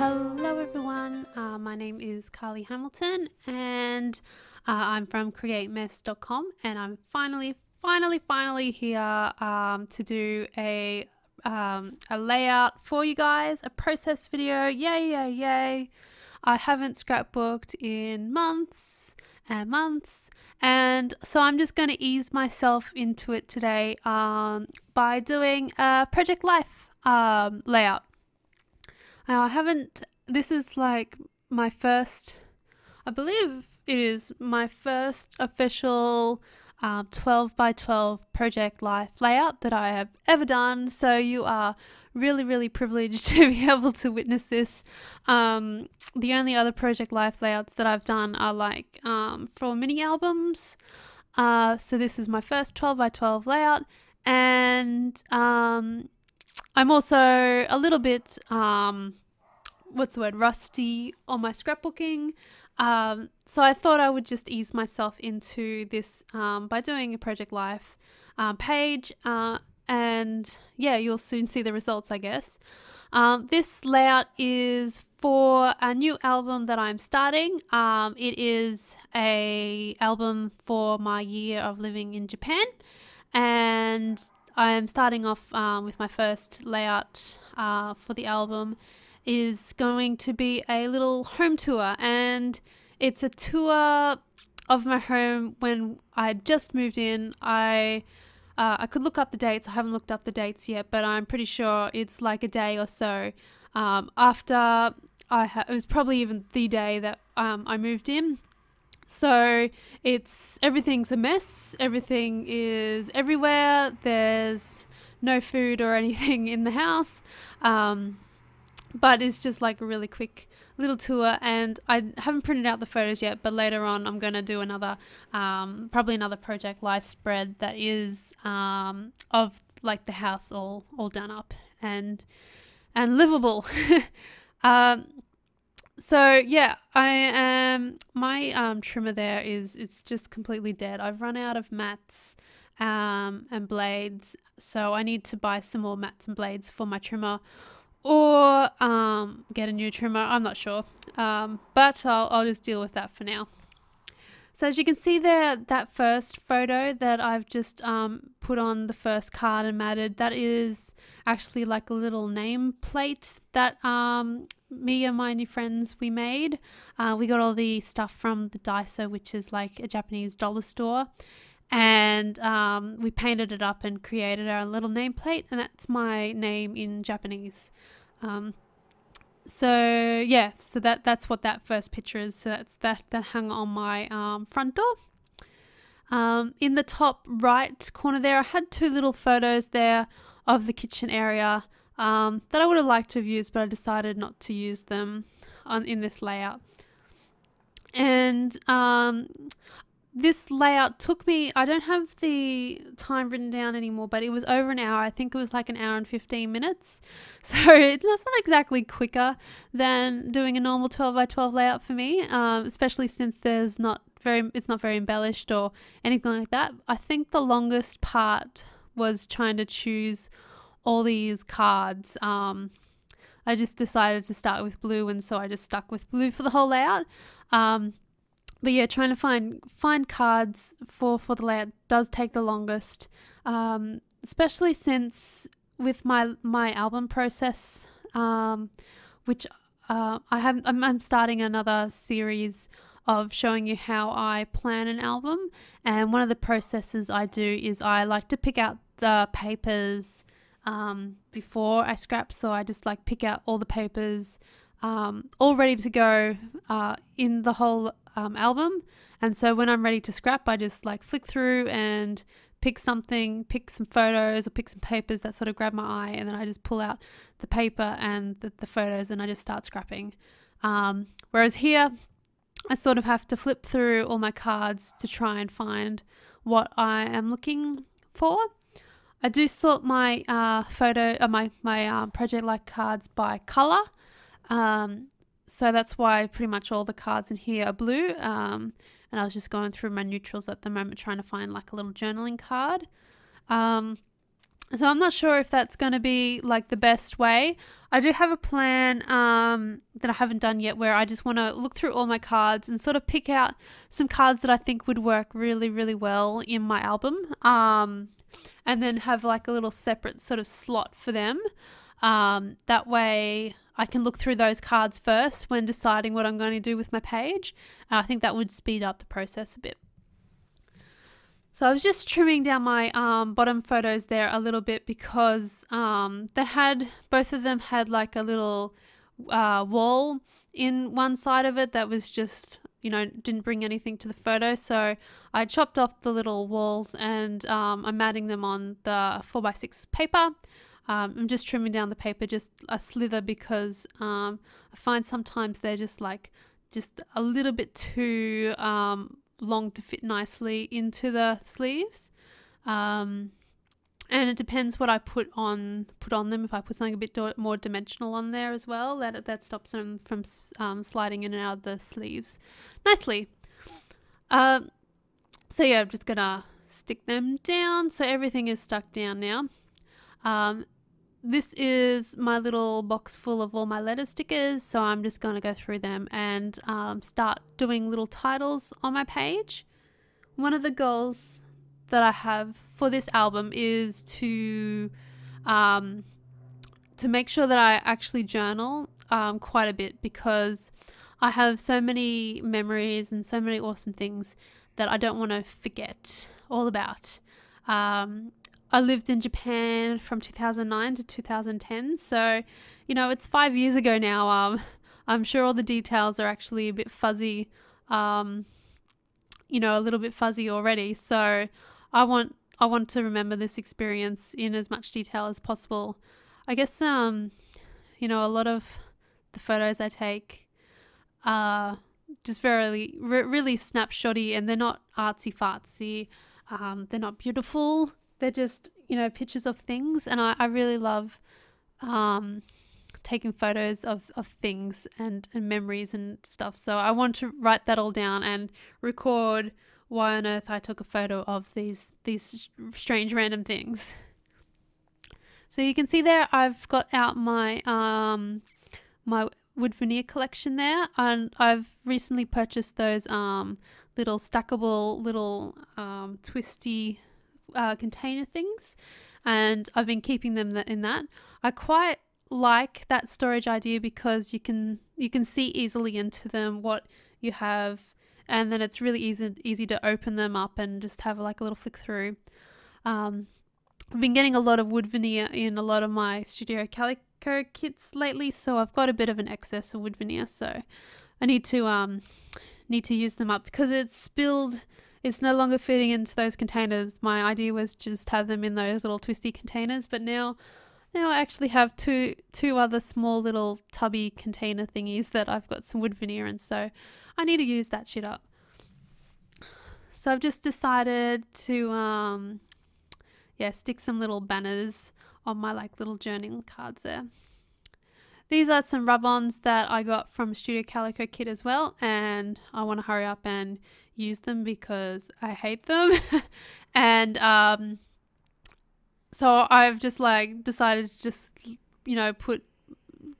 Hello everyone, my name is Carlie Hamilton and I'm from createmess.com, and I'm finally here to do a layout for you guys, a process video. Yay. I haven't scrapbooked in months and months, and so I'm just going to ease myself into it today by doing a project life layout. This is like my first, I believe it is my first official 12 by 12 project life layout that I have ever done. So you are really privileged to be able to witness this. The only other project life layouts that I've done are like for mini albums. So this is my first 12 by 12 layout, and I'm also a little bit rusty on my scrapbooking. So I thought I would just ease myself into this by doing a project life page, and yeah, you'll soon see the results, I guess. This layout is for a new album that I'm starting. It is a album for my year of living in Japan, and I'm starting off with my first layout for the album is going to be a little home tour, and it's a tour of my home when I just moved in. I could look up the dates. I haven't looked up the dates yet, but I'm pretty sure it's like a day or so after it was probably even the day that I moved in. So everything's a mess. Everything is everywhere. There's no food or anything in the house. But it's just like a really quick little tour, and I haven't printed out the photos yet, but later on I'm going to do another, probably another project life spread that is of like the house all done up and livable. So yeah, my trimmer there it's just completely dead. I've run out of mats and blades, so I need to buy some more mats and blades for my trimmer, or get a new trimmer. I'm not sure, but I'll just deal with that for now. So as you can see there, that first photo that I've just put on the first card and matted, that is actually like a little name plate that me and my new friends we made. We got all the stuff from the Daiso, which is like a Japanese dollar store, and we painted it up and created our little nameplate, and that's my name in Japanese. So yeah, so that's what that first picture is. So that's that hung on my front door. In the top right corner there, I had two little photos there of the kitchen area that I would have liked to have used, but I decided not to use them in this layout. And this layout took me, I don't have the time written down anymore, but it was over an hour. I think it was like an hour and 15 minutes. So it's not exactly quicker than doing a normal 12 by 12 layout for me, especially since it's not very embellished or anything like that. I think the longest part was trying to choose all these cards. I just decided to start with blue, and so I just stuck with blue for the whole layout. But yeah, trying to find cards for the layout does take the longest, especially since with my album process, which I'm starting another series of showing you how I plan an album. And one of the processes I do is I like to pick out the papers before I scrap. So I just like pick out all the papers all ready to go in the whole album, and so when I'm ready to scrap, I just like flick through and pick some photos or pick some papers that sort of grab my eye, and then I just pull out the paper and the photos and I just start scrapping. Whereas here I sort of have to flip through all my cards to try and find what I am looking for. I do sort my my project like cards by color. So that's why pretty much all the cards in here are blue. And I was just going through my neutrals at the moment, trying to find like a little journaling card. So I'm not sure if that's going to be like the best way. I do have a plan that I haven't done yet, where I just want to look through all my cards and sort of pick out some cards that I think would work really, really well in my album. And then have like a little separate sort of slot for them. That way I can look through those cards first when deciding what I'm going to do with my page. I think that would speed up the process a bit. So I was just trimming down my bottom photos there a little bit, because both of them had like a little wall in one side of it that was just, didn't bring anything to the photo. So I chopped off the little walls, and I'm matting them on the 4x6 paper. I'm just trimming down the paper just a slither, because I find sometimes they're just a little bit too long to fit nicely into the sleeves. And it depends what I put on them. If I put something a bit more dimensional on there as well, that stops them from sliding in and out of the sleeves nicely. So yeah, I'm just gonna stick them down. So everything is stuck down now. This is my little box full of all my letter stickers, so I'm just going to go through them and start doing little titles on my page. One of the goals that I have for this album is to make sure that I actually journal quite a bit, because I have so many memories and so many awesome things that I don't want to forget all about. I lived in Japan from 2009 to 2010, so it's 5 years ago now. I'm sure all the details are actually a bit fuzzy, a little bit fuzzy already. So I want to remember this experience in as much detail as possible. I guess a lot of the photos I take are just really snapshotty, and they're not artsy fartsy. They're not beautiful. They're just, pictures of things. And I really love taking photos of things and memories and stuff. So I want to write that all down and record why on earth I took a photo of these strange random things. So you can see there I've got out my my wood veneer collection there, and I've recently purchased those little stackable little twisty container things, and I've been keeping them in that. I quite like that storage idea, because you can see easily into them what you have, and then it's really easy to open them up and just have like a little flick through. I've been getting a lot of wood veneer in a lot of my Studio Calico kits lately, so I've got a bit of an excess of wood veneer, so I need to use them up, because it's spilled. It's no longer fitting into those containers. My idea was just have them in those little twisty containers, but now I actually have two other small little tubby container thingies that I've got some wood veneer in, so I need to use that shit up. So I've just decided to stick some little banners on my little journaling cards there. These are some rub-ons that I got from Studio Calico kit as well, and I want to hurry up and use them because I hate them. And so I've just decided to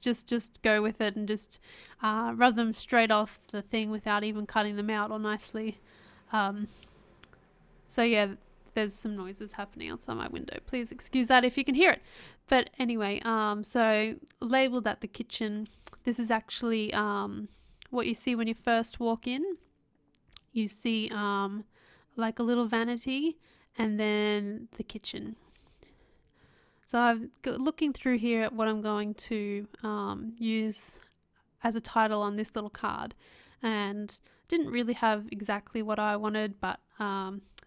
just just go with it and just rub them straight off the thing without even cutting them out or nicely. So yeah, there's some noises happening outside my window. Please excuse that if you can hear it. But anyway, so labeled at the kitchen. This is actually what you see when you first walk in. You see like a little vanity, and then the kitchen. So I'm looking through here at what I'm going to use as a title on this little card, and didn't really have exactly what I wanted, but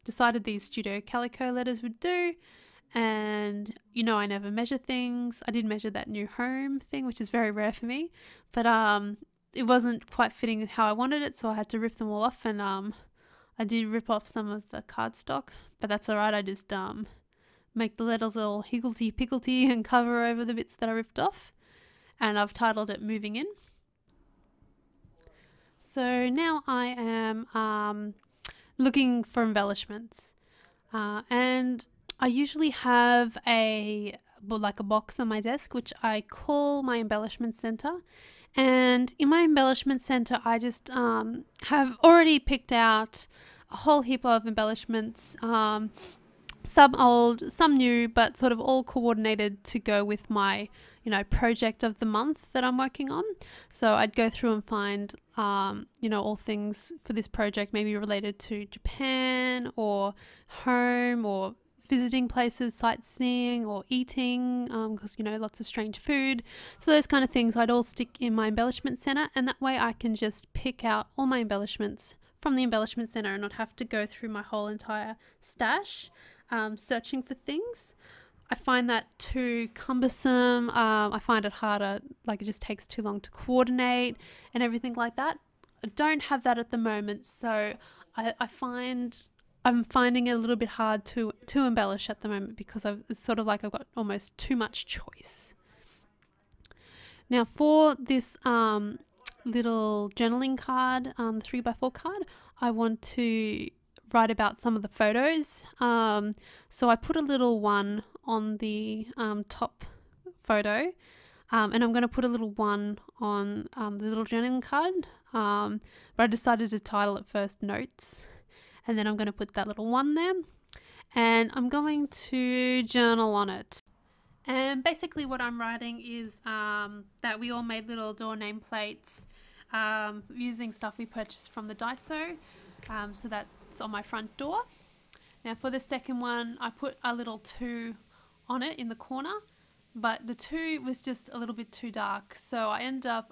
decided these Studio Calico letters would do. And I never measure things. I did measure that new home thing, which is very rare for me, but it wasn't quite fitting how I wanted it, so I had to rip them all off. And I did rip off some of the cardstock, but that's alright. I just make the letters all higgledy-piggledy and cover over the bits that I ripped off, and I've titled it Moving In. So now I am looking for embellishments, and I usually have a box on my desk, which I call my embellishment center. And in my embellishment center, I just have already picked out a whole heap of embellishments, some old, some new, but sort of all coordinated to go with my, project of the month that I'm working on. So I'd go through and find, all things for this project, maybe related to Japan or home or visiting places, sightseeing or eating, because lots of strange food. So those kind of things I'd all stick in my embellishment center, and that way I can just pick out all my embellishments from the embellishment center and not have to go through my whole entire stash searching for things. I find that too cumbersome. I find it harder, like it just takes too long to coordinate and everything like that. I don't have that at the moment, so I'm finding it a little bit hard to embellish at the moment because it's sort of like I've got almost too much choice. Now for this little journaling card, the 3x4 card, I want to write about some of the photos. So I put a little one on the top photo, and I'm going to put a little one on the little journaling card, but I decided to title it first Notes. And then I'm going to put that little one there, and I'm going to journal on it. And basically what I'm writing is that we all made little door nameplates using stuff we purchased from the Daiso. So that's on my front door. Now for the second one, I put a little 2 on it in the corner, but the 2 was just a little bit too dark. So I ended up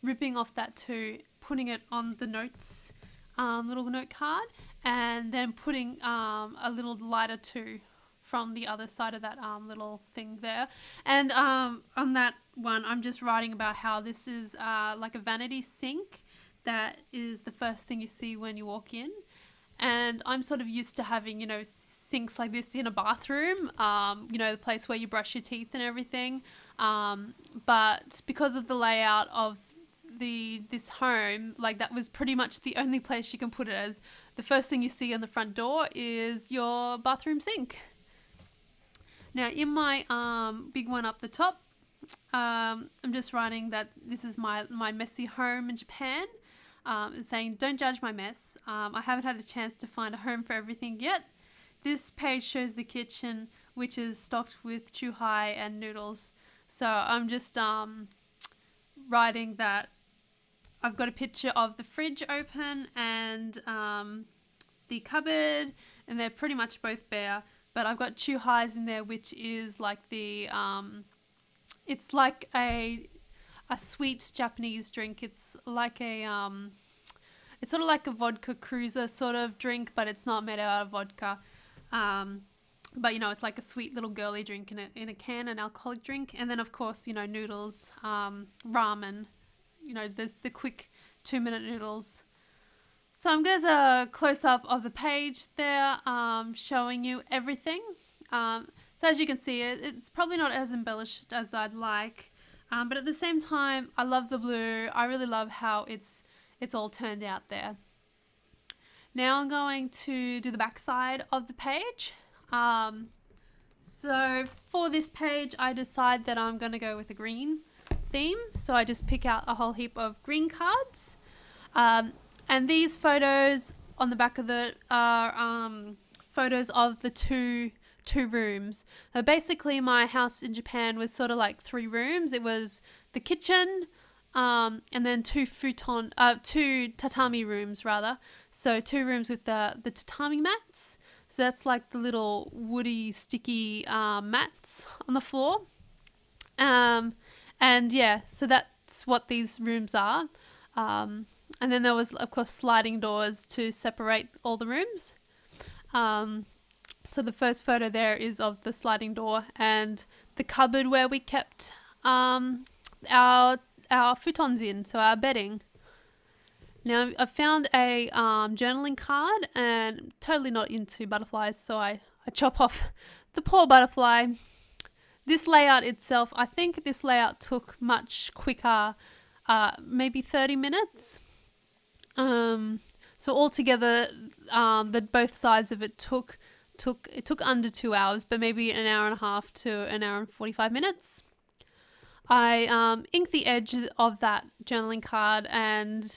ripping off that 2, putting it on the notes little note card, and then putting a little lighter 2 from the other side of that little thing there. And on that one, I'm just writing about how this is like a vanity sink that is the first thing you see when you walk in. And I'm sort of used to having, sinks like this in a bathroom, the place where you brush your teeth and everything. But because of the layout of this home, like that was pretty much the only place you can put it, as the first thing you see on the front door is your bathroom sink. Now in my big one up the top, I'm just writing that this is my messy home in Japan, and saying don't judge my mess. I haven't had a chance to find a home for everything yet. This page shows the kitchen, which is stocked with chuhai and noodles. So I'm just writing that I've got a picture of the fridge open and the cupboard, and they're pretty much both bare, but I've got chuhais in there, which is like the it's like a sweet Japanese drink. It's like a it's sort of like a vodka cruiser sort of drink, but it's not made out of vodka. But it's like a sweet little girly drink in a can, an alcoholic drink. And then of course, noodles, ramen, there's the quick 2-minute noodles. So there's a close-up of the page there, showing you everything. So as you can see, it's probably not as embellished as I'd like, but at the same time, I love the blue. I really love how it's all turned out there. Now I'm going to do the back side of the page. So for this page, I decide that I'm going to go with a green theme. So I just pick out a whole heap of green cards. And these photos on the back of it are photos of the two rooms. Basically, my house in Japan was sort of like 3 rooms. It was the kitchen, and then 2 tatami rooms rather. So 2 rooms with the tatami mats. So that's like the little woody, sticky mats on the floor. And yeah, so that's what these rooms are. And then there was, of course, sliding doors to separate all the rooms. So the first photo there is of the sliding door and the cupboard where we kept our futons in, so our bedding. Now I found a journaling card, and I'm totally not into butterflies, so I chop off the poor butterfly. This layout itself, I think this layout took much quicker, maybe 30 minutes. So altogether, both sides of it took took under 2 hours, but maybe an hour and a half to an hour and 45 minutes. I inked the edges of that journaling card and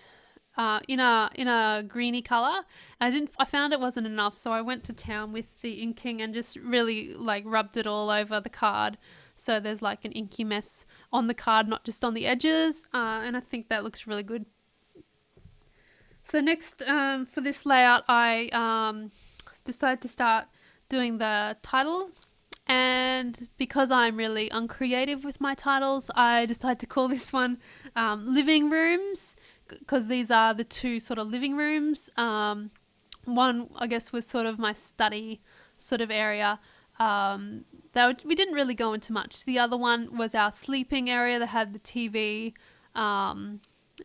in a greeny color. I found it wasn't enough, so I went to town with the inking and just really like rubbed it all over the card, so there's like an inky mess on the card, not just on the edges, and I think that looks really good. So next, for this layout, I decided to start doing the title, and because I'm really uncreative with my titles, I decided to call this one Living Rooms, because these are the two sort of living rooms. One, I guess, was sort of my study sort of area. We didn't really go into much. The other one was our sleeping area that had the TV.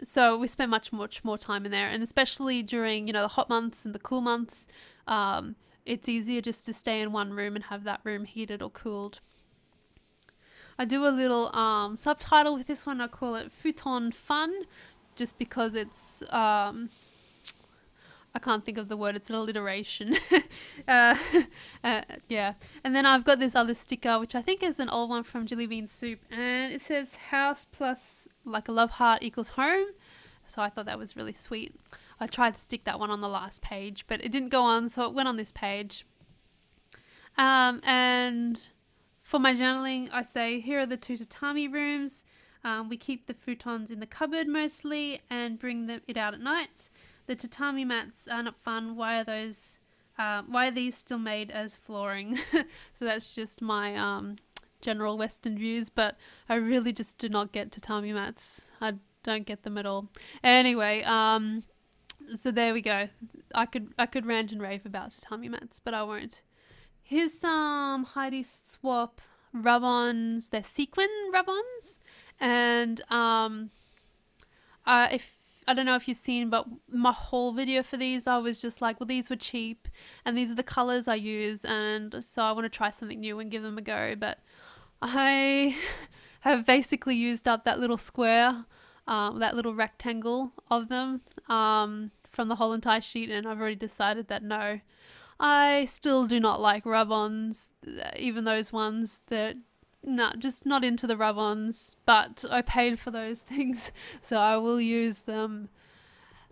So we spent much more time in there, and especially during, the hot months and the cool months, it's easier just to stay in one room and have that room heated or cooled. I do a little subtitle with this one. I call it Futon Fun, just because it's I can't think of the word, it's an alliteration. Yeah. And then I've got this other sticker, which I think is an old one from Jelly Bean Soup, and it says house plus like a love heart equals home. So I thought that was really sweet. I tried to stick that one on the last page, but it didn't go on, so it went on this page. And for my journaling, I say here are the two tatami rooms. We keep the futons in the cupboard mostly and bring it out at night. The tatami mats are not fun. Why are these still made as flooring? So that's just my general Western views, but I really just do not get tatami mats. I don't get them at all. Anyway, so there we go. I could rant and rave about tatami mats, but I won't. Here's some Heidi Swap rub-ons. They're sequin rub-ons, and I don't know if you've seen, but my whole video for these, I was just like, well, these were cheap and these are the colors I use, and so I want to try something new and give them a go. But I have basically used up that little square, that little rectangle of them from the whole entire sheet, and I've already decided that no, I still do not like rub-ons, even those ones that, no, just not into the rub-ons, but I paid for those things, so I will use them.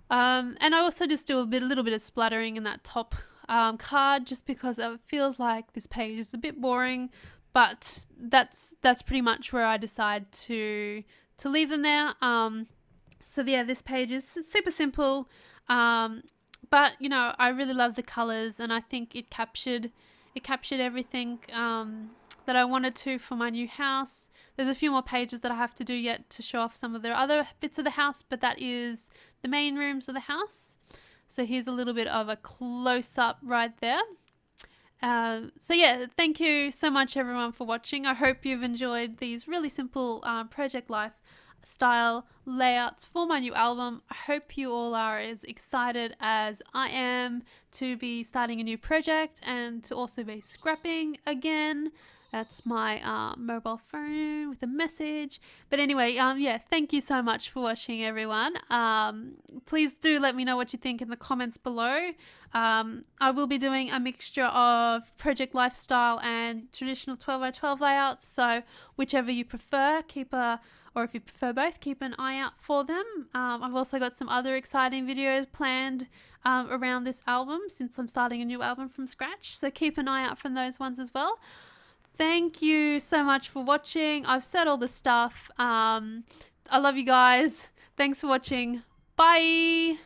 And I also just do a little bit of splattering in that top card, just because it feels like this page is a bit boring, but that's pretty much where I decide to leave them there. So yeah, this page is super simple, but I really love the colors, and I think it captured everything that I wanted to for my new house. There's a few more pages that I have to do yet to show off some of the other bits of the house, but that is the main rooms of the house. So here's a little bit of a close-up right there. So yeah, thank you so much everyone for watching. I hope you've enjoyed these really simple project life style layouts for my new album. I hope you all are as excited as I am to be starting a new project and to also be scrapping again. That's my mobile phone with a message. But anyway, yeah, thank you so much for watching, everyone. Please do let me know what you think in the comments below. I will be doing a mixture of project lifestyle and traditional 12x12 layouts, so whichever you prefer, or if you prefer both, keep an eye out for them. I've also got some other exciting videos planned around this album, since I'm starting a new album from scratch, so keep an eye out for those ones as well. Thank you so much for watching. I've said all the stuff. I love you guys. Thanks for watching. Bye.